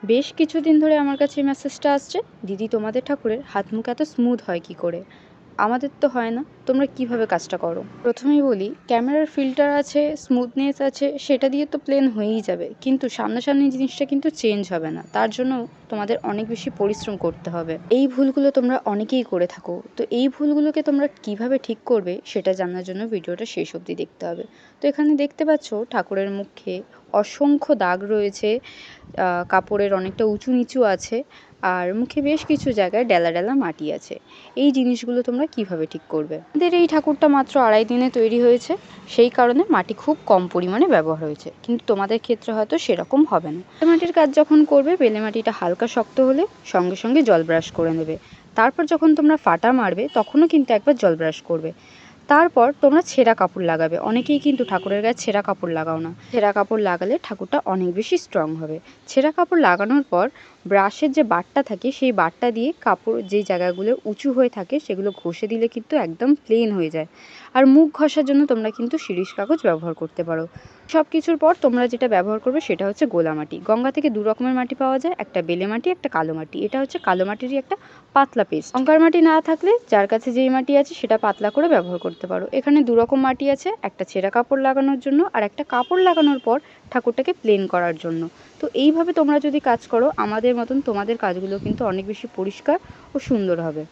বেশ কিছুদিন ধরে আমার কাছে এই মেসেজটা আসছে, দিদি তোমাদের ঠাকুরের হাত মুখ এত স্মুথ হয় কি করে? আমাদের তো হয় না। তোমরা কিভাবে কাজটা করো? প্রথমেই বলি, ক্যামেরার ফিল্টার আছে, স্মুথনেস আছে, সেটা দিয়ে তো প্লেন হয়েই যাবে, কিন্তু সামনাসামনি জিনিসটা কিন্তু চেঞ্জ হবে না। তার জন্য তোমাদের অনেক বেশি পরিশ্রম করতে হবে। এই ভুলগুলো তোমরা অনেকেই করে থাকো, তো এই ভুলগুলোকে তোমরা কিভাবে ঠিক করবে সেটা জানার জন্য ভিডিওটা শেষ অবধি দেখতে হবে। তো এখানে দেখতে পাচ্ছ ঠাকুরের মুখে অসংখ্য দাগ রয়েছে, কাপড়ের অনেকটা উঁচু নিচু আছে, আর মুখে বেশ কিছু জায়গায় ডেলা ডেলা মাটি আছে। এই জিনিসগুলো তোমরা কিভাবে ঠিক করবে? আমাদের এই ঠাকুরটা মাত্র 2.5 দিনে তৈরি হয়েছে, সেই কারণে মাটি খুব কম পরিমাণে ব্যবহার হয়েছে, কিন্তু তোমাদের ক্ষেত্রে হয়তো সেরকম হবে না। বেলে মাটির কাজ যখন করবে, বেলে মাটিটা হালকা শক্ত হলে সঙ্গে সঙ্গে জল ব্রাশ করে নেবে। তারপর যখন তোমরা ফাটা মারবে তখনও কিন্তু একবার জল ব্রাশ করবে। তারপর তোমরা ছেঁড়া কাপড় লাগাবে। অনেকেই কিন্তু ঠাকুরের গায়ে ছেঁড়া কাপড় লাগাও না। ছেঁড়া কাপড় লাগালে ঠাকুরটা অনেক বেশি স্ট্রং হবে। ছেঁড়া কাপড় লাগানোর পর ব্রাশের যে বাটটা থাকে, সেই বাটটা দিয়ে কাপড় যেই জায়গাগুলো উঁচু হয়ে থাকে সেগুলো ঘষে দিলে কিন্তু একদম প্লেন হয়ে যায়। আর মুখ ঘষার জন্য তোমরা কিন্তু শিরিষ কাগজ ব্যবহার করতে পারো। সব কিছুর পর তোমরা যেটা ব্যবহার করবে সেটা হচ্ছে গোলা মাটি। গঙ্গা থেকে 2 রকমের মাটি পাওয়া যায়, একটা বেলে মাটি, একটা কালো মাটি। এটা হচ্ছে কালো মাটিরই একটা পাতলা পেস্ট। গঙ্গার মাটি না থাকলে যার কাছে যেই মাটি আছে সেটা পাতলা করে ব্যবহার করতে পারো। এখানে 2 রকম মাটি আছে, একটা ছেঁড়া কাপড় লাগানোর জন্য আর একটা কাপড় লাগানোর পর ঠাকুরটাকে প্লেন করার জন্য। তো এইভাবে তোমরা যদি কাজ করো আমাদের মতন, তোমাদের কাজগুলো কিন্তু অনেক বেশি পরিষ্কার ও সুন্দর হবে।